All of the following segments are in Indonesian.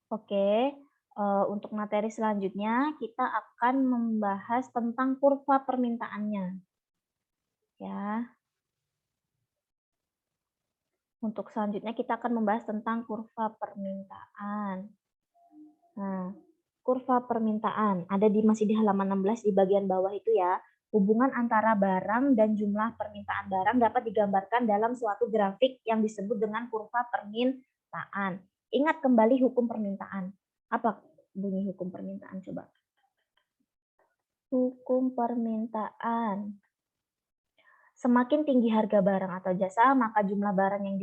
Oke, untuk materi selanjutnya kita akan membahas tentang kurva permintaannya, ya. Untuk selanjutnya kita akan membahas tentang kurva permintaan. Nah, kurva permintaan ada masih di halaman 16 di bagian bawah itu ya. Hubungan antara barang dan jumlah permintaan barang dapat digambarkan dalam suatu grafik yang disebut dengan kurva permintaan. Ingat kembali hukum permintaan. Apa bunyi hukum permintaan coba? Hukum permintaan. Semakin tinggi harga barang atau jasa, maka jumlah barang yang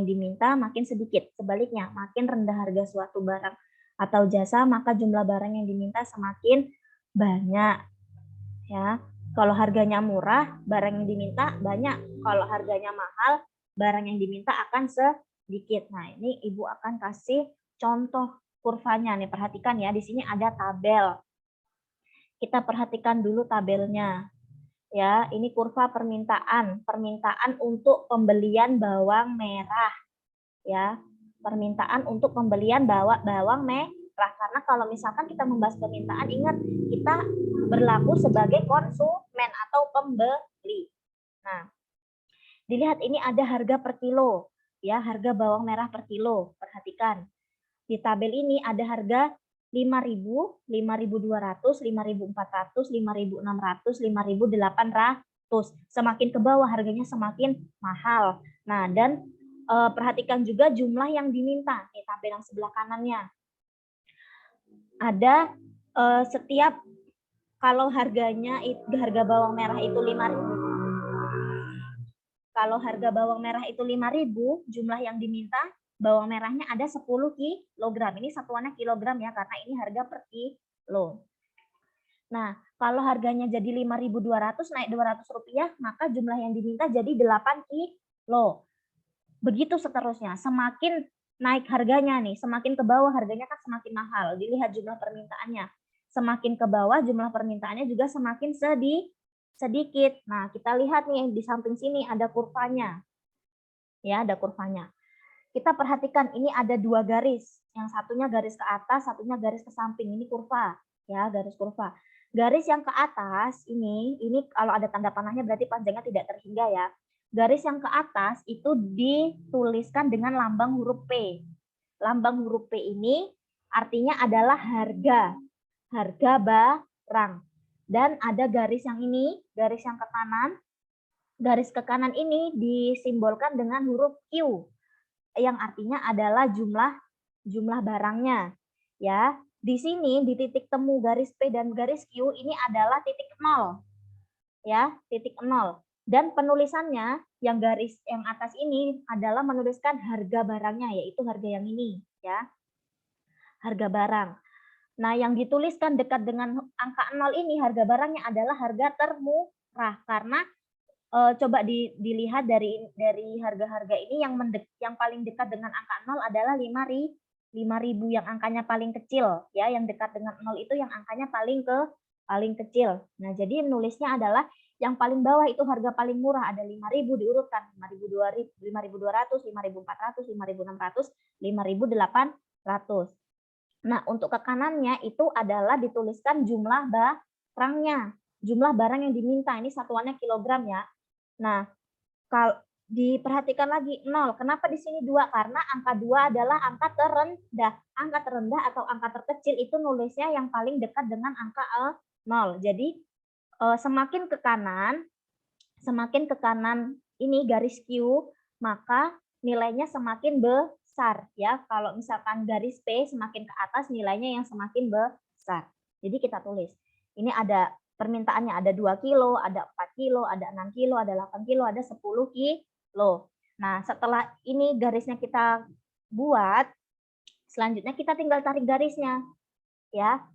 diminta makin sedikit. Sebaliknya, makin rendah harga suatu barang atau jasa, maka jumlah barang yang diminta semakin banyak. Ya, kalau harganya murah, barang yang diminta banyak. Kalau harganya mahal, barang yang diminta akan sedikit. Nah, ini Ibu akan kasih contoh kurvanya nih. Perhatikan ya, di sini ada tabel. Kita perhatikan dulu tabelnya. Ya, ini kurva permintaan untuk pembelian bawang merah, ya. Permintaan untuk pembelian bawang merah, karena kalau misalkan kita membahas permintaan, ingat kita berlaku sebagai konsumen atau pembeli. Nah, dilihat ini ada harga per kilo, ya, harga bawang merah per kilo. Perhatikan. Di tabel ini ada harga 5.000, 5.200, 5.400, 5.600, 5.800. Semakin ke bawah harganya semakin mahal. Nah, dan perhatikan juga jumlah yang diminta. Di tabel yang sebelah kanannya. Ada setiap kalau harga bawang merah itu 5.000. Kalau harga bawang merah itu 5.000, jumlah yang diminta bawang merahnya ada 10 kilogram. Ini satuannya kilogram ya, karena ini harga per kilo. Nah, kalau harganya jadi 5.200 naik Rp200, maka jumlah yang diminta jadi 8 kilo. Begitu seterusnya. Semakin naik harganya nih, semakin ke bawah harganya kan semakin mahal. Dilihat jumlah permintaannya. Semakin ke bawah jumlah permintaannya juga semakin sedikit. Nah, kita lihat nih di samping sini ada kurvanya. Ya, ada kurvanya. Kita perhatikan ini ada dua garis. Yang satunya garis ke atas, satunya garis ke samping. Ini kurva, ya, garis kurva. Garis yang ke atas ini kalau ada tanda panahnya berarti panjangnya tidak terhingga ya. Garis yang ke atas itu dituliskan dengan lambang huruf P. Lambang huruf P ini artinya adalah harga barang. Dan ada garis yang ini, garis yang ke kanan. Garis ke kanan ini disimbolkan dengan huruf Q yang artinya adalah jumlah barangnya. Ya, di sini di titik temu garis P dan garis Q ini adalah titik 0. Ya, titik 0. Dan penulisannya yang garis yang atas ini adalah menuliskan harga barangnya, yaitu harga yang ini, ya. Harga barang. Nah, yang dituliskan dekat dengan angka 0 ini harga barangnya adalah harga termurah karena coba dilihat dari harga-harga ini yang paling dekat dengan angka 0 adalah 5.000 yang angkanya paling kecil ya, yang dekat dengan 0 itu yang angkanya paling kecil. Nah, jadi nulisnya adalah yang paling bawah itu harga paling murah ada 5.000 diurutkan 5.200, 5.400, 5.600, 5.800. Nah, untuk ke kanannya itu adalah dituliskan jumlah barangnya. Jumlah barang yang diminta, ini satuannya kilogram ya. Nah, kalau diperhatikan lagi 0. Kenapa di sini 2? Karena angka 2 adalah angka terendah. Angka terendah atau angka terkecil itu nulisnya yang paling dekat dengan angka 0. Jadi semakin ke kanan ini garis Q, maka nilainya semakin besar ya. Kalau misalkan garis P semakin ke atas nilainya yang semakin besar. Jadi kita tulis. Ini ada permintaannya ada 2 kilo, ada 4 kilo, ada 6 kilo, ada 8 kilo, ada 10 kilo. Nah, setelah ini garisnya kita buat, selanjutnya kita tinggal tarik garisnya. Ya.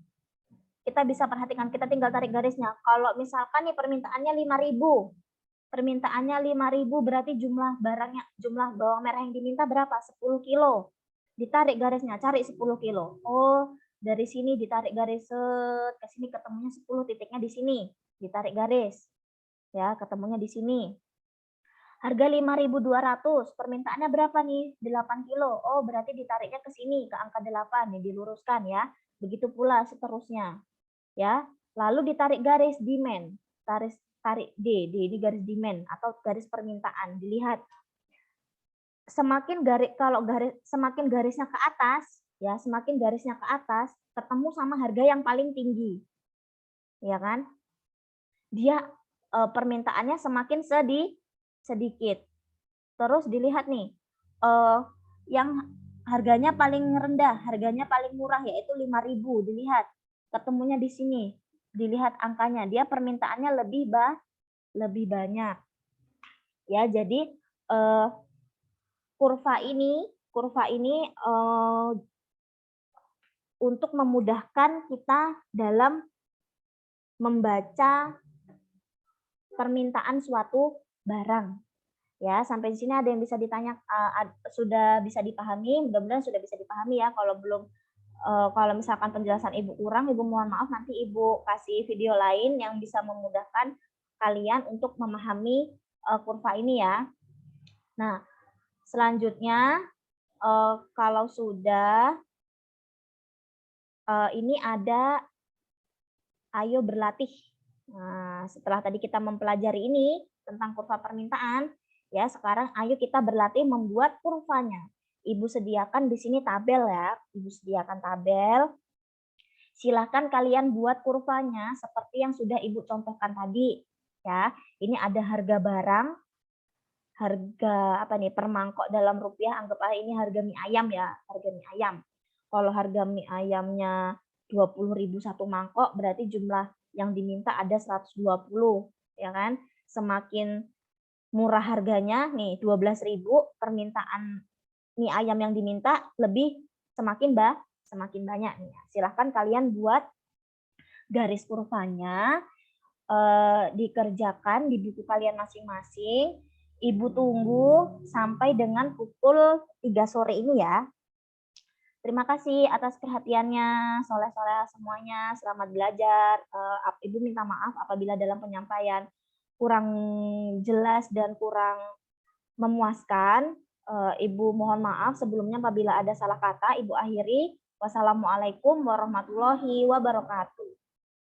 Kita bisa perhatikan, kita tinggal tarik garisnya. Kalau misalkan nih permintaannya 5.000. Permintaannya 5.000 berarti jumlah bawang merah yang diminta berapa? 10 kilo. Ditarik garisnya, cari 10 kilo. Oh, dari sini ditarik garis ke sini ketemunya 10, titiknya di sini. Ditarik garis. Ya, ketemunya di sini. Harga 5.200, permintaannya berapa nih? 8 kilo. Oh, berarti ditariknya ke sini, ke angka 8 nih, diluruskan ya. Begitu pula seterusnya. Ya. Lalu ditarik garis demand. Tarik D ini garis demand atau garis permintaan. Dilihat semakin garisnya ke atas, ya, semakin garisnya ke atas, ketemu sama harga yang paling tinggi. Ya kan? Dia permintaannya semakin sedikit. Terus dilihat nih, yang harganya paling rendah, harganya paling murah yaitu 5.000. Dilihat, ketemunya di sini. Dilihat angkanya, dia permintaannya lebih banyak. Ya, jadi kurva ini untuk memudahkan kita dalam membaca permintaan suatu barang. Ya, sampai di sini ada yang bisa ditanya, sudah bisa dipahami? Mudah-mudahan sudah bisa dipahami ya. Kalau belum, kalau misalkan penjelasan Ibu kurang, Ibu mohon maaf, nanti Ibu kasih video lain yang bisa memudahkan kalian untuk memahami kurva ini ya. Nah, selanjutnya kalau sudah, ini ada ayo berlatih. Nah, setelah tadi kita mempelajari ini tentang kurva permintaan, ya, sekarang ayo kita berlatih membuat kurvanya. Ibu sediakan di sini tabel ya. Ibu sediakan tabel. Silahkan kalian buat kurvanya seperti yang sudah Ibu contohkan tadi. Ya, ini ada harga barang, harga apa nih per mangkok dalam rupiah, anggaplah ini harga mie ayam ya, harga mie ayam. Kalau harga mie ayamnya 20.000 satu mangkok, berarti jumlah yang diminta ada 120, ya kan? Semakin murah harganya nih 12.000, permintaan mie ayam yang diminta semakin banyak nih. Silahkan kalian buat garis kurvanya, dikerjakan di buku kalian masing-masing. Ibu tunggu sampai dengan pukul 3 sore ini ya. Terima kasih atas perhatiannya, soleh-soleh semuanya, selamat belajar. Ibu minta maaf apabila dalam penyampaian kurang jelas dan kurang memuaskan. Ibu mohon maaf sebelumnya apabila ada salah kata. Ibu akhiri. Wassalamualaikum warahmatullahi wabarakatuh.